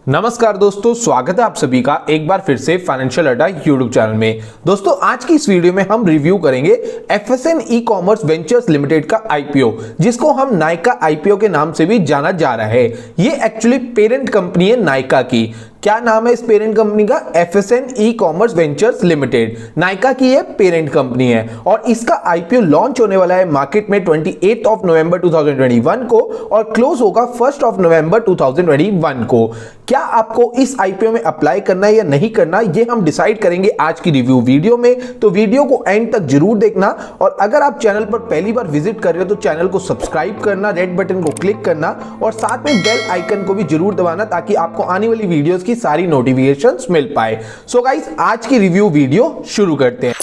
नमस्कार दोस्तों, स्वागत है आप सभी का एक बार फिर से फाइनेंशियल अड्डा यूट्यूब चैनल में। दोस्तों आज की इस वीडियो में हम रिव्यू करेंगे एफएसएन ई कॉमर्स वेंचर्स लिमिटेड का आईपीओ, जिसको हम नायका आईपीओ के नाम से भी जाना जा रहा है। ये एक्चुअली पेरेंट कंपनी है नायका की। क्या नाम है इस पेरेंट कंपनी का? एफएसएन e commerce ventures limited, Nykaa की ये पेरेंट कंपनी है और इसका आईपीओ लॉन्च होने वाला है मार्केट में 28 ऑफ नवंबर 2021 को और क्लोज होगा 1 ऑफ नवंबर 2021 को। क्या आपको इस आईपीओ में अप्लाई करना है या नहीं करना, ये हम डिसाइड करेंगे आज की रिव्यू वीडियो में। तो वीडियो को एंड तक जरूर देखना और अगर आप चैनल पर पहली बार विजिट कर रहे हो तो चैनल को सब्सक्राइब करना, रेड बटन को क्लिक करना और साथ में बेल आइकन को भी जरूर दबाना ताकि आपको आने वाली वीडियोस की सारी नोटिफिकेशंस मिल पाए। सो गाइस, आज की रिव्यू वीडियो शुरू करते हैं।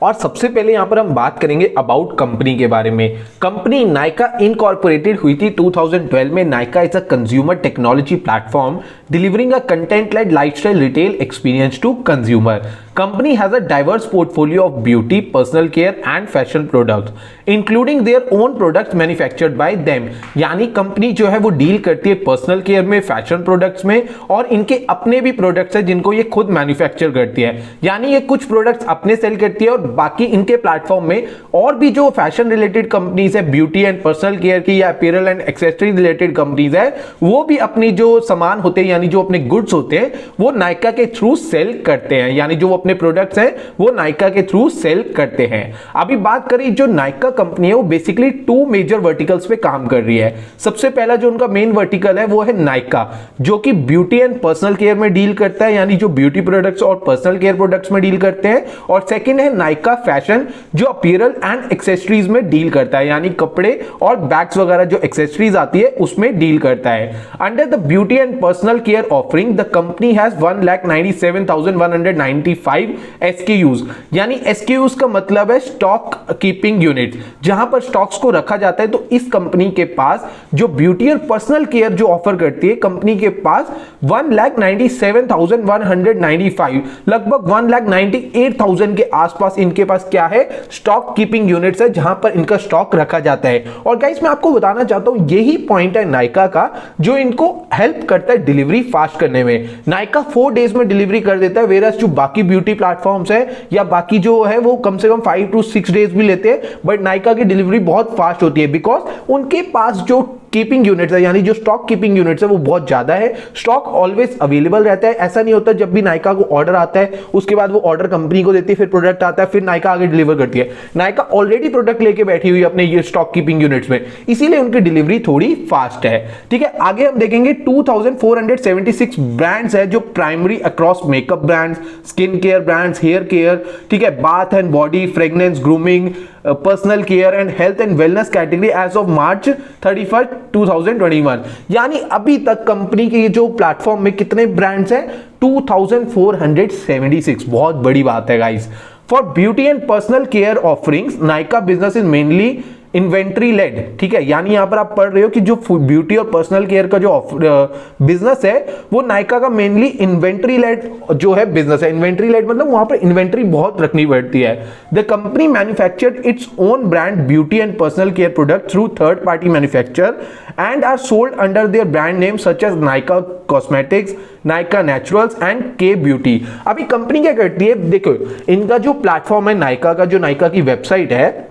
और सबसे पहले यहां पर हम बात करेंगे अबाउट कंपनी के बारे में। कंपनी नायका इनकॉर्पोरेटेड हुई थी 2012 में। Nykaa is a consumer technology platform delivering a content led lifestyle retail experience to consumer. Company has a diverse portfolio of beauty, personal care and fashion products, including their own products manufactured by them। यानी company जो है वो deal करती है personal care में, fashion products में और इनके अपने भी प्रोडक्ट्स हैं जिनको ये खुद मैन्युफैक्चर करती है। यानी ये कुछ प्रोडक्ट्स अपने सेल करती है और बाकी इनके प्लेटफॉर्म में और भी जो फैशन रिलेटेड कंपनीज है, ब्यूटी एंड पर्सनल केयर की या अपीयरल एंड एक्सेसरीज रिलेटेड कंपनीज है, वो भी अपनी जो सामान होते हैं यानी जो अपने गुड्स होते हैं वो नायका के थ्रू सेल करते हैं। यानी जो अपने प्रोडक्ट्स हैं वो नायका के थ्रू सेल करते हैं। अभी बात करें जो नायका कंपनी है वो बेसिकली 2 मेजर वर्टिकल्स पे काम कर रही है। सबसे पहला जो उनका मेन वर्टिकल है वो है नायका, जो कि ब्यूटी एंड पर्सनल केयर में डील करता है, यानी जो ब्यूटी प्रोडक्ट्स और पर्सनल केयर प्रोडक्ट्स में डील करते हैं। और सेकंड है नायका फैशन, जो अपीयरल एंड एक्सेसरीज में डील करता है, यानी कपड़े और बैग्स वगैरह जो एक्सेसरीज आती है उसमें डील करता है। Under the beauty and personal care offering the company has 1,97,195 SKUs। यानी SKUs का मतलब है स्टॉक कीपिंग यूनिट, जहां पर स्टॉक्स को रखा जाता है। तो इस कंपनी के पास जो ब्यूटी और पर्सनल केयर जो ऑफर करती है, कंपनी के पास 1,97,195 लगभग 1,98,000 के आसपास इनके पास क्या है, स्टॉक कीपिंग यूनिट्स है, जहां पर इनका स्टॉक रखा जाता है। और गाइस मैं आपको बताना चाहता हूं यही पॉइंट है नायका का जो इनको हेल्प करता है डिलीवरी फास्ट करने में। नायका 4 डेज में डिलीवरी कर देता है, वेरस जो बाकी ब्यूटी प्लेटफॉर्म्स है या बाकी जो है वो कम से कम 5 to 6 डेज भी लेते हैं, बट नायका की डिलीवरी बहुत फास्ट होती है बिकॉज उनके पास जो कीपिंग यूनिट्स है यानी जो स्टॉक कीपिंग यूनिट्स है वो बहुत ज्यादा है। स्टॉक ऑलवेज अवेलेबल रहता है। ऐसा नहीं होता जब भी नायका को ऑर्डर आता है उसके बाद वो ऑर्डर कंपनी को देती है, फिर प्रोडक्ट आता है, फिर नायका आगे डिलीवर करती है। नायका ऑलरेडी प्रोडक्ट लेके बैठी हुई है अपने ये स्टॉक कीपिंग यूनिट्स में, इसीलिए उनकी डिलीवरी थोड़ी फास्ट है। ठीक है, आगे हम देखेंगे 2476 ब्रांड्स है जो primary across makeup brands, skin care brands, hair care, ठीक है, bath and body, fragrance, grooming, personal care and health and wellness category as of March 31, 2021। यानी अभी तक कंपनी के जो प्लेटफॉर्म में कितने ब्रांड्स हैं? 2476। बहुत बड़ी बात है guys. For beauty and personal care offerings Nykaa business is mainly inventory led. ठीक है, यानी यहां पर आप पढ़ रहे हो कि जो ब्यूटी और पर्सनल केयर का जो बिजनेस है वो नायका का मेनली इन्वेंट्री लेड जो है बिजनेस है। इन्वेंट्री लेड मतलब वहां पर इन्वेंट्री बहुत रखनी पड़ती है। The company manufactured its own brand beauty and personal care product through third party manufacture and are sold under their brand name such as Nykaa cosmetics, Nykaa naturals and के beauty. अभी company क्या करती है, देखो इनका जो प्लेटफॉर्म है नायका का, जो नायका की वेबसाइट है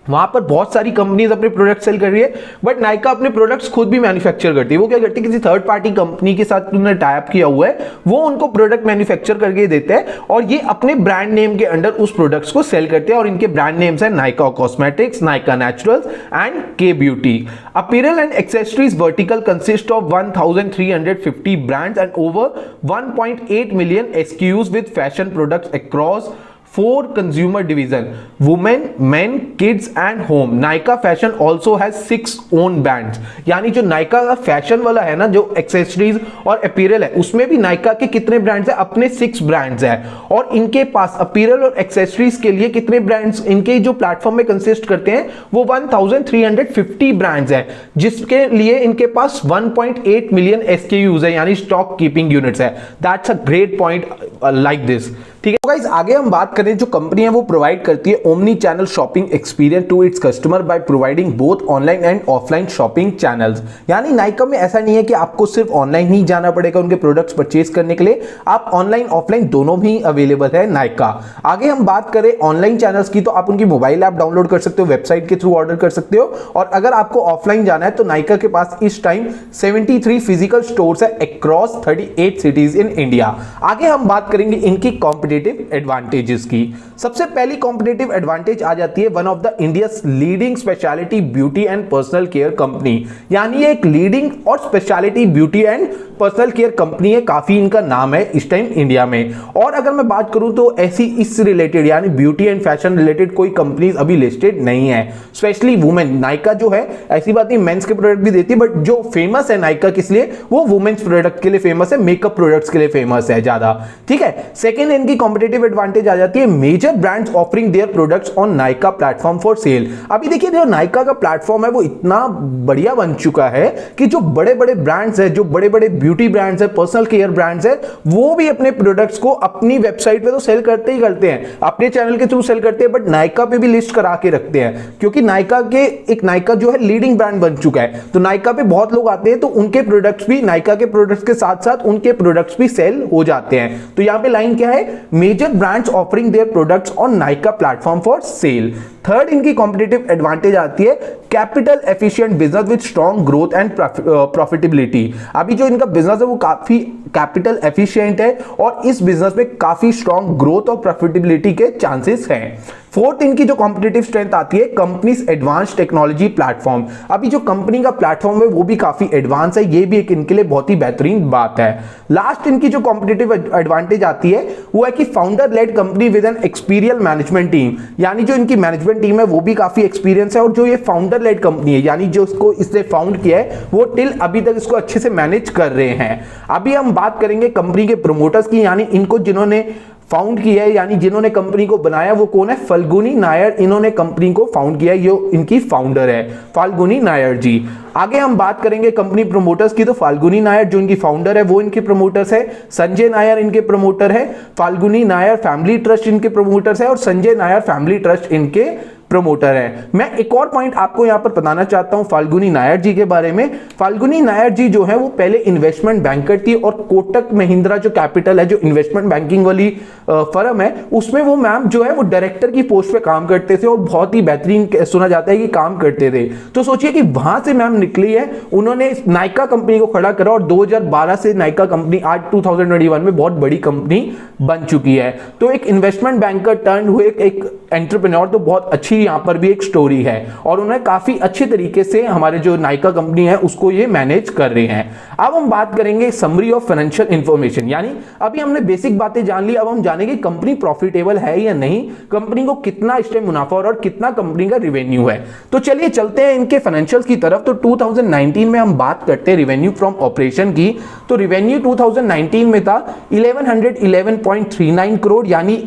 वहां पर बहुत सारी कंपनीज अपने प्रोडक्ट सेल कर रही है, बट नायका अपने प्रोडक्ट्स खुद भी मैन्युफैक्चर करती है। वो क्या करती है, किसी थर्ड पार्टी कंपनी के साथ उन्होंने टाई अप किया हुआ है, वो उनको प्रोडक्ट मैन्युफैक्चर करके देते हैं और ये अपने ब्रांड नेम के अंडर उस प्रोडक्ट्स को सेल करते हैं। और इनके ब्रांड नेम्स है Nykaa cosmetics, Nykaa naturals and के beauty. Apparel and accessories vertical consist of 1350 brands and over 1.8 million SKUs with fashion products across 4 consumer division: women, men, kids and home। Nykaa fashion also has 6 own brands. यानी जो नायका का fashion वाला है ना, जो accessories और अपीयरल है, उसमें भी नायका के कितने ब्रांड्स है? अपने 6 ब्रांड्स है। और इनके पास अपीयरल और एक्सेसरीज के लिए कितने ब्रांड्स इनके जो प्लेटफॉर्म में कंसिस्ट करते हैं वो 1350 ब्रांड्स है, जिसके लिए इनके पास 1.8 million SKUs है यानी स्टॉक कीपिंग यूनिट्स है। That's a great point like this. ठीक है। तो गाइस आगे हम बात करें, जो कंपनी है वो प्रोवाइड करती है omni channel shopping experience to its customer by providing both online and offline shopping channels. यानी नाइका में ऐसा नहीं है कि आपको सिर्फ ऑनलाइन ही जाना पड़ेगा उनके प्रोडक्ट्स परचेज करने के लिए, आप ऑनलाइन ऑफलाइन दोनों भी अवेलेबल है नाइका। आगे हम बात करें ऑनलाइन चैनल्स की, तो आप उनकी मोबाइल ऐप डाउनलोड कर सकते हो, वेबसाइट के थ्रू ऑर्डर कर सकते हो, और अगर आपको ऑफलाइन जाना है तो नाइका के पास इस टाइम 73 फिजिकल स्टोर्स है अक्रॉस 38 सिटीज इन इंडिया। आगे हम बात करेंगे इनकी कॉम्पिटिटिव एडवांटेजेस की। सबसे पहली कॉम्पिटिटिव एडवांटेज आ जाती है one of the India's leading speciality beauty and personal care company. यानी ये एक लीडिंग और speciality beauty and personal care company है, काफी इनका नाम है इस टाइम इंडिया में। और अगर मैं बात करूं तो ऐसी इस रिलेटेड यानी ब्यूटी एंड फैशन रिलेटेड कोई कंपनीज अभी लिस्टेड नहीं है, स्पेशली वुमेन। नाइका जो है ऐसी बात नहीं, मेंस के प्रोडक्ट भी देती है, बट जो फेमस है नाइका किस लिए, वो वुमेन्स प्रोडक्ट के लिए फेमस है, मेकअप प्रोडक्ट्स के लिए फेमस है ज्यादा। ठीक है। सेकेंड इनकी कॉम्पिटिटिव एडवांटेज आ जाती है major brands offering their products on Nykaa platform for sale. अभी देखिए जो नाइका का प्लेटफॉर्म है वो इतना बढ़िया बन चुका है कि जो बड़े बड़े ब्रांड्स है, जो बड़े बड़े ब्यूटी ब्रांड्स है, पर्सनल केयर ब्रांड्स है, वो भी अपने प्रोडक्ट्स को अपनी वेबसाइट पे तो सेल करते ही करते हैं, अपने चैनल के थ्रू सेल करते हैं, बट नाइका पे भी लिस्ट करा के रखते हैं, क्योंकि नाइका जो है लीडिंग ब्रांड बन चुका है। तो नाइका पे बहुत लोग आते हैं, तो उनके प्रोडक्ट्स भी, नाइका के प्रोडक्ट्स के साथ साथ उनके प्रोडक्ट्स भी सेल हो जाते हैं। तो यहां पे लाइन क्या है, major brands offering their products on Nykaa platform for sale. Third इनकी कॉम्पिटिटिव एडवांटेज आती है capital efficient business with strong growth and profitability. अभी जो इनका बिजनेस है वो काफी कैपिटल एफिशिएंट है और इस बिजनेस में काफी स्ट्रॉन्ग ग्रोथ और प्रॉफिटेबिलिटी के चांसेस हैं। फोर्थ इनकी जो कॉम्पिटिटिव स्ट्रेंथ आती है कंपनीज एडवांस टेक्नोलॉजी प्लेटफॉर्म। अभी जो कंपनी का प्लेटफॉर्म है वो भी काफी एडवांस है, ये भी एक इनके लिए बहुत ही बेहतरीन बात है। लास्ट इनकी जो कॉम्पिटिटिव एडवांटेज आती है वो है कि founder led company with an experience management team. यानी जो इनकी मैनेजमेंट टीम है वो भी काफी एक्सपीरियंस है, और जो ये फाउंडर लेड कंपनी है यानी जो इसको इसने फाउंड किया है वो टिल अभी तक इसको अच्छे से मैनेज कर रहे हैं। अभी हम बात करेंगे कंपनी के प्रमोटर्स की, यानी इनको जिन्होंने फाउंड किया है, यानी जिन्होंने कंपनी को बनाया वो कौन है, फाल्गुनी नायर। इन्होंने कंपनी को फाउंड किया, ये इनकी फाउंडर है फाल्गुनी नायर जी। आगे हम बात करेंगे कंपनी प्रमोटर्स की, तो फाल्गुनी नायर जो इनकी फाउंडर है वो इनके प्रमोटर्स है, संजय नायर इनके प्रमोटर है, फाल्गुनी नायर फैमिली ट्रस्ट इनके प्रमोटर्स है, और संजय नायर फैमिली ट्रस्ट इनके प्रमोटर है। मैं एक और पॉइंट आपको यहां पर बताना चाहता हूं फाल्गुनी नायर जी के बारे में। फाल्गुनी नायर जी जो है वो पहले इन्वेस्टमेंट बैंकर थी, और कोटक महिंद्रा जो कैपिटल है, जो इन्वेस्टमेंट बैंकिंग वाली फर्म है, उसमें वो मैम जो है वो डायरेक्टर की पोस्ट पे काम करते थे, और बहुत ही बेहतरीन सुना जाता है कि काम करते थे। तो सोचिए कि वहां से मैम निकली है, उन्होंने नाइका कंपनी को खड़ा करा, और 2012 से नाइका कंपनी आज 2021 में बहुत बड़ी कंपनी बन चुकी है। तो एक इन्वेस्टमेंट बैंकर टर्न हुए एक एंटरप्रेन्योर, तो बहुत अच्छी यहां पर भी एक स्टोरी है, और उन्हें काफी अच्छे तरीके से हमारे जो नाइका कंपनी है उसको ये मैनेज कर रहे हैं। अब हम बात करेंगे समरी ऑफ फाइनेंशियल इंफॉर्मेशन, यानी अभी हमने बेसिक बातें जान ली, अब हम जानेंगे कंपनी प्रॉफिटेबल है या नहीं, कंपनी को कितना इस टाइम मुनाफा और कितना कंपनी का रिवेन्यू है। तो चलिए चलते हैं इनके फाइनेंशियल्स की तरफ। तो 2019 में हम बात करते हैं रिवेन्यू फ्रॉम ऑपरेशन की, तो रिवेन्यू 2019 में था 1111.39 करोड़, यानी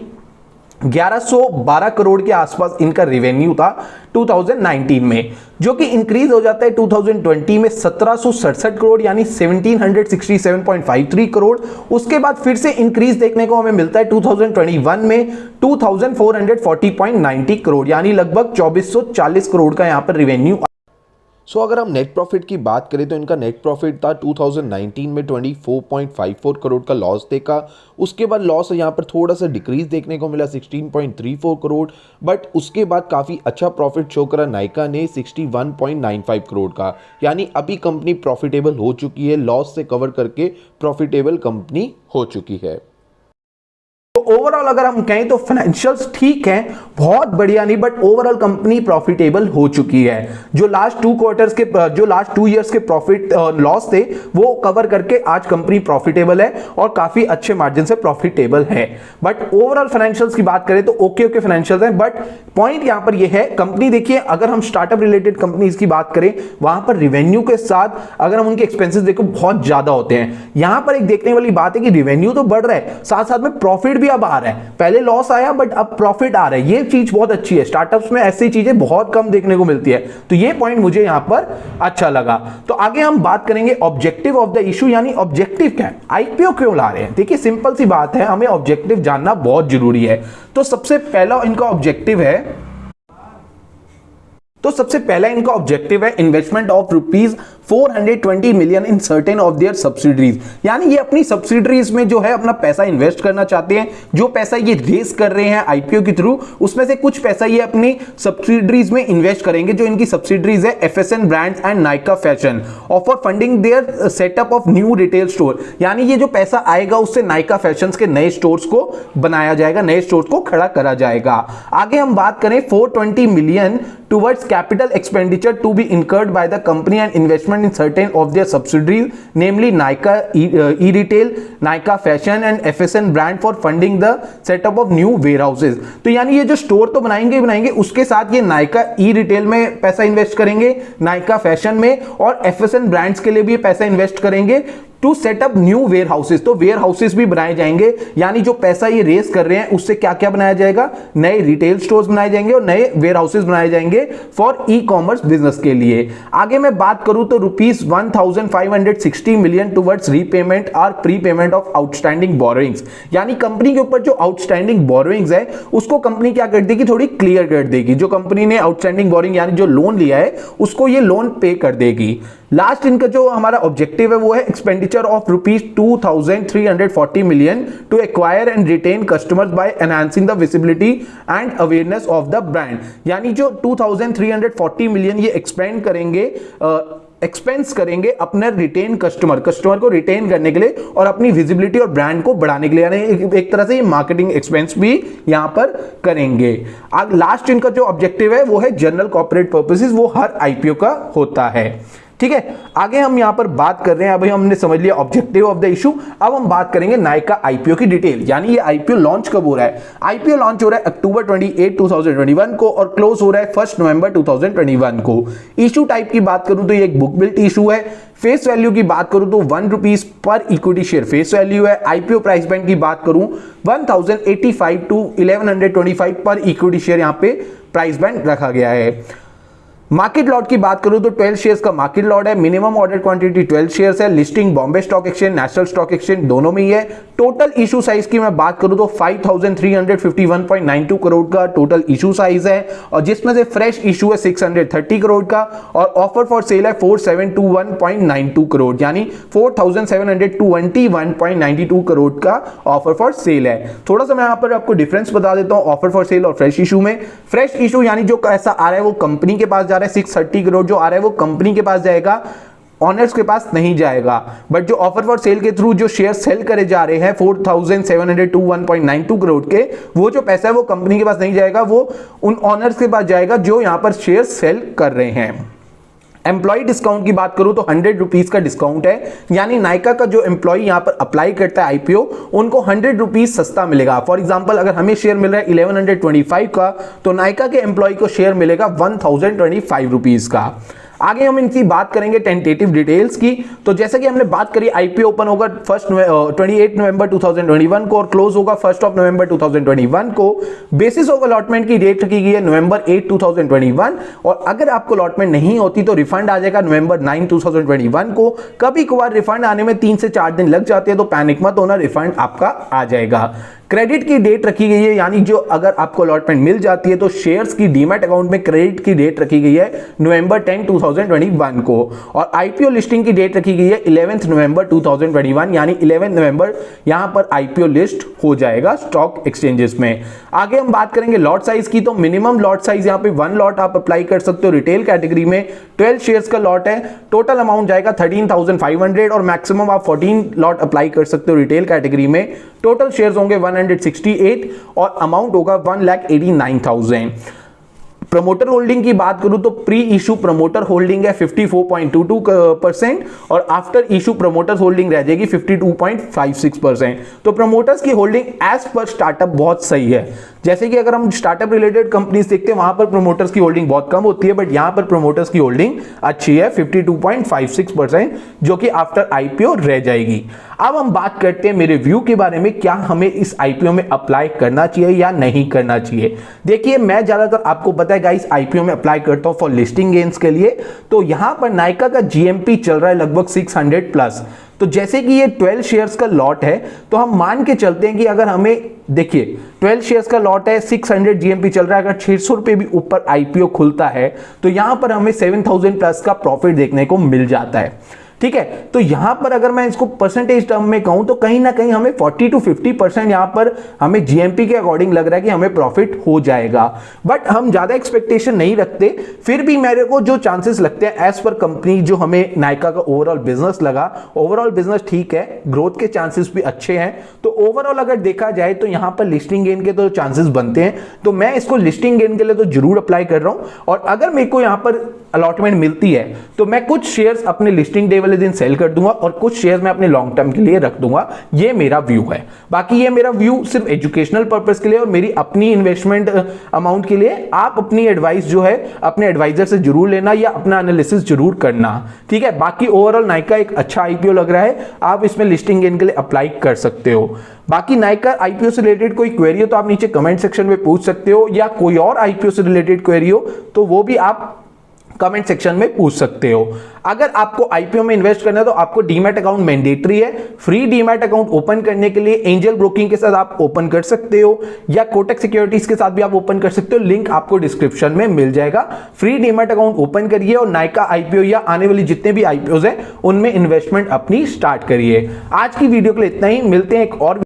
1112 करोड़ के आसपास इनका रिवेन्यू था 2019 में, जो कि इंक्रीज हो जाता है 2020 में 1767 करोड़ यानी 1767.53 करोड़। उसके बाद फिर से इंक्रीज देखने को हमें मिलता है 2021 में 2440.90 करोड़, यानी लगभग 2440 करोड़ का यहां पर रिवेन्यू। सो अगर हम नेट प्रॉफिट की बात करें तो इनका नेट प्रॉफिट था 2019 में 24.54 करोड़ का लॉस देखा। उसके बाद लॉस यहाँ पर थोड़ा सा डिक्रीज देखने को मिला 16.34 करोड़, बट उसके बाद काफ़ी अच्छा प्रॉफिट शो करा नाइका ने 61.95 करोड़ का, यानी अभी कंपनी प्रॉफिटेबल हो चुकी है, लॉस से कवर करके प्रॉफिटेबल कंपनी हो चुकी है। तो ओवरऑल अगर हम कहें तो फाइनेंशियल्स ठीक हैं, बहुत बढ़िया नहीं, बट ओवरऑल कंपनी प्रॉफिटेबल हो चुकी है। जो लास्ट 2 क्वार्टर्स के, जो लास्ट 2 इयर्स के प्रॉफिट लॉस थे वो कवर करके आज कंपनी प्रॉफिटेबल है और काफी अच्छे मार्जिन से प्रॉफिटेबल है। बट ओवरऑल फाइनेंशियल्स की बात करें तो ओके फाइनेंशियल्स हैं, बट पॉइंट यहां पर यह है कंपनी देखिए, अगर हम स्टार्टअप रिलेटेड कंपनीज की बात करें वहां पर रिवेन्यू के साथ अगर हम उनके एक्सपेंसेस देखो बहुत ज्यादा होते हैं। यहां पर एक देखने वाली बात है कि रिवेन्यू तो बढ़ रहा है, साथ साथ में प्रॉफिट भी अब आ रहा है, पहले लॉस आया बट अब प्रॉफिट आ रहा है, ये चीज बहुत अच्छी है। स्टार्टअप्स में ऐसी चीजें बहुत कम देखने को मिलती है, तो ये पॉइंट मुझे यहां पर अच्छा लगा। तो आगे हम बात करेंगे ऑब्जेक्टिव ऑफ द इशू, यानी ऑब्जेक्टिव क्या है, आईपीओ क्यों ला रहे हैं। देखिए सिंपल सी बात है, हमें ऑब्जेक्टिव जानना बहुत जरूरी है। तो सबसे पहला इनका ऑब्जेक्टिव है investment of rupees 420 million in certain of their subsidiaries, यानी ये अपनी सब्सिडरीज में जो है अपना पैसा इन्वेस्ट करना चाहते हैं। जो पैसा ये रेस कर रहे हैं आईपीओ के थ्रू, उसमें से कुछ पैसा ये अपनी सब्सिडरीज में इन्वेस्ट करेंगे। जो इनकी सब्सिडरीज है FSN brands and Nykaa fashion, offer funding their setup of new retail store, यानी ये जो पैसा आएगा उससे नायका फैशंस के नए स्टोर्स को बनाया जाएगा, नए स्टोर्स को खड़ा करा जाएगा। आगे हम बात करें 420 million towards capital expenditure to be incurred by the company and investment in certain of their subsidiaries, namely Nykaa e-retail, Nykaa Fashion and FSN brand for funding the setup of new warehouses। तो यानी ये जो store तो बनाएंगे, उसके साथ ये Nykaa e-retail में पैसा इन्वेस्ट करेंगे, Nykaa Fashion में और FSN ब्रांड्स के लिए भी पैसा इन्वेस्ट करेंगे to setup new warehouses. तो वेयर हाउसेस भी बनाए जाएंगे, यानी जो पैसा ये रेस कर रहे हैं उससे क्या क्या बनाया जाएगा, नए रिटेल स्टोर्स बनाए जाएंगे और नए वेयर हाउसेस बनाए जाएंगे फॉर ई कॉमर्स बिजनेस के लिए। आगे मैं बात करूं तो रुपीज 1560 मिलियन टुवर्ड्स रीपेमेंट और प्रीपेमेंट ऑफ आउटस्टैंडिंग बोरोइंग्स, यानी कंपनी के ऊपर जो आउटस्टैंडिंग बोरोइंग्स है उसको कंपनी क्या कर देगी, थोड़ी क्लियर कर देगी। जो कंपनी ने आउटस्टैंडिंग बोरोइंग यानी जो लोन लिया है उसको ये लोन पे कर देगी। लास्ट इनका जो हमारा ऑब्जेक्टिव है वो है expenditure of rupees 2340 million to acquire and retain customers by enhancing the visibility and awareness of the brand, यानी जो 2340 मिलियन ये एक्सपेंस करेंगे अपने रिटेन कस्टमर को रिटेन करने के लिए और अपनी विजिबिलिटी और ब्रांड को बढ़ाने के लिए, यानी एक तरह से ये मार्केटिंग एक्सपेंस भी यहां पर करेंगे। लास्ट इनका जो ऑब्जेक्टिव है वो है जनरल कॉर्पोरेट पर्पसेस, वो हर आईपीओ का होता है। ठीक है, आगे हम यहां पर बात कर रहे हैं, अभी हमने समझ लिया ऑब्जेक्टिव ऑफ द इशू। अब हम बात करेंगे नायका आईपीओ की डिटेल, यानी ये आईपीओ लॉन्च कब हो रहा है। आईपीओ लॉन्च हो रहा है अक्टूबर 28, 2021 को और क्लोज हो रहा है 1 नवंबर 2021 को। इशू टाइप की बात करूं तो ये एक बुक बिल्ट इशू है। फेस वैल्यू की बात करूं तो 1 rupees per equity share face value है। आईपीओ प्राइस बैंड की बात करूं 1085 टू 1125 पर इक्विटी शेयर यहां पे प्राइस बैंड रखा गया है। मार्केट लॉट की बात करूं तो 12 शेयर्स का मार्केट लॉट है। मिनिमम ऑर्डर क्वांटिटी 12 शेयर्स है। Listing Bombay stock exchange, national stock exchange दोनों में ही है। टोटल इशू साइज की मैं बात करूं तो 5351.92 करोड़ का टोटल इशू साइज है और जिसमें से फ्रेश इशू है 630 करोड़ का और ऑफर फॉर सेल है 4721.92 करोड़, यानी 4721.92 करोड़ का ऑफर फॉर सेल है। थोड़ा सा मैं यहां पर आपको डिफरेंस बता देता हूं ऑफर फॉर सेल और फ्रेश इशू में। फ्रेश इशू यानी जो पैसा आ रहा है वो कंपनी के पास जा रहा है, 630 करोड़ जो आ रहा है वो कंपनी के पास जाएगा, ऑनर्स के पास नहीं जाएगा। बट जो ऑफर फॉर सेल के थ्रू जो शेयर सेल करे जा रहे हैं 4721.92 करोड़ के, वो जो पैसा है वो कंपनी के पास नहीं जाएगा, वो उन ऑनर्स के पास जाएगा जो यहां पर शेयर सेल कर रहे हैं। एम्प्लॉय डिस्काउंट की बात करूं तो 100 रुपीज का डिस्काउंट है, यानी नायका का जो एम्प्लॉय यहां पर अप्लाई करता है आईपीओ उनको 100 रुपीज सस्ता मिलेगा। फॉर एग्जांपल अगर हमें शेयर मिल रहा है 1125 का तो नायका के एम्प्लॉय को शेयर मिलेगा 1025 रुपीज का। आगे हम इनकी बात करेंगे टेंटेटिव डिटेल्स की। तो जैसे कि हमने बात करी आईपीओ ओपन होगा 28 नवंबर 2021 को और क्लोज होगा 1 नवंबर 2021 को। बेसिस ऑफ अलॉटमेंट की डेट रखी गई है नवंबर 8, 2021 और अगर आपको अलॉटमेंट नहीं होती तो रिफंड आ जाएगा नवंबर 9, 2021 को। कभी कभार रिफंड आने में 3 से 4 दिन लग जाते हैं तो पैनिक मत होना, रिफंड आपका आ जाएगा। क्रेडिट की डेट रखी गई है, यानी जो अगर आपको अलॉटमेंट मिल जाती है तो शेयर्स की डीमैट अकाउंट में क्रेडिट की डेट रखी गई है नवंबर 10, 2021 को और आईपीओ लिस्टिंग की डेट रखी गई है 11 नवंबर 2021, यानी 11 नवंबर यहां पर आईपीओ लिस्ट हो जाएगा स्टॉक एक्सचेंजेस में। आगे हम बात करेंगे लॉट साइज की। तो मिनिमम लॉट साइज यहां पे 1 लॉट आप अप्लाई कर सकते हो रिटेल कैटेगरी में। 12 शेयर्स का लॉट है, टोटल अमाउंट जाएगा 13,500 और मैक्सिमम आप 14 लॉट अप्लाई कर सकते हो रिटेल कैटेगरी में। टोटल शेयर्स होंगे 168 और अमाउंट होगा 1,89,000। प्रमोटर होल्डिंग की बात करूं तो प्री इशू प्रमोटर होल्डिंग है 54.22% और आफ्टर इशू प्रमोटर होल्डिंग रह जाएगी 52.56%। तो प्रमोटर्स की होल्डिंग एज पर स्टार्टअप बहुत सही है। जैसे कि अगर हम स्टार्टअप रिलेटेड कंपनीज देखते हैं वहां पर प्रमोटर्स की होल्डिंग बहुत कम होती है, बट यहां पर प्रमोटर्स की होल्डिंग अच्छी है 52.56%, जो कि आफ्टर आईपीओ रह जाएगी। अब हम बात करते हैं मेरे व्यू के बारे में, क्या हमें इस आईपीओ में अप्लाई करना चाहिए या नहीं करना चाहिए। देखिए मैं ज्यादातर आपको पता है गाइस आईपीओ में अप्लाई करता हूं फॉर लिस्टिंग गेन्स के लिए। तो यहां पर नायका का जीएमपी चल रहा है लगभग 600 प्लस। तो जैसे कि ये 12 शेयर्स का लॉट है, तो हम मान के चलते हैं कि अगर हमें, देखिए 12 शेयर्स का लॉट है, 600 जीएमपी चल रहा है, अगर 600 रुपए भी ऊपर आईपीओ खुलता है तो यहां पर हमें 7000 प्लस का प्रॉफिट देखने को मिल जाता है। ठीक है, तो यहां पर अगर मैं इसको परसेंटेज टर्म में कहूं तो कहीं ना कहीं हमें 40 to 50% यहां पर हमें जीएमपी के अकॉर्डिंग लग रहा है कि हमें प्रॉफिट हो जाएगा। बट हम ज्यादा एक्सपेक्टेशन नहीं रखते, फिर भी मेरे को जो चांसेस लगते हैं एज पर कंपनी, जो हमें नायका का ओवरऑल बिजनेस लगा, ओवरऑल बिजनेस ठीक है, ग्रोथ के चांसेस भी अच्छे हैं। तो ओवरऑल अगर देखा जाए तो यहां पर लिस्टिंग गेन के तो चांसेस बनते हैं, तो मैं इसको लिस्टिंग गेन के लिए तो जरूर अप्लाई कर रहा हूं। और अगर मेरे को यहां पर अलॉटमेंट मिलती है तो मैं कुछ शेयर्स अपने लिस्टिंग डे वाले दिन सेल कर दूंगा और कुछ शेयर्स मैं अपने लॉन्ग टर्म के लिए रख दूंगा। ये मेरा व्यू है। बाकी ये मेरा व्यू सिर्फ एजुकेशनल पर्पस के लिए और मेरी अपनी इन्वेस्टमेंट अमाउंट के लिए। आप अपनी एडवाइस जो है अपने एडवाइजर से जरूर लेना या अपना एनालिसिस जरूर करना, ठीक है। बाकी ओवरऑल नायका एक अच्छा आईपीओ लग रहा है, आप इसमें लिस्टिंग गेन के लिए अप्लाई कर सकते हो। बाकी नायका आईपीओ से रिलेटेड कोई क्वेरी हो तो आप नीचे कमेंट सेक्शन में पूछ सकते हो, या कोई और आईपीओ से रिलेटेड क्वेरी हो तो वो भी आप कमेंट सेक्शन में पूछ सकते हो। अगर आपको आईपीओ में इन्वेस्ट करना है तो आपको डीमैट अकाउंट मैंडेटरी है। फ्री डीमैट अकाउंट ओपन करने के लिए एंजल ब्रोकिंग के साथ आप ओपन कर सकते हो या कोटक सिक्योरिटीज के साथ भी आप ओपन कर सकते हो, लिंक आपको डिस्क्रिप्शन में मिल जाएगा। फ्री डीमैट अकाउंट ओपन करिए और नायका आईपीओ या आने वाली जितने भी आईपीओ हैं उनमें इन्वेस्टमेंट अपनी स्टार्ट करिए। आज की वीडियो के लिए इतना ही, मिलते हैं एक और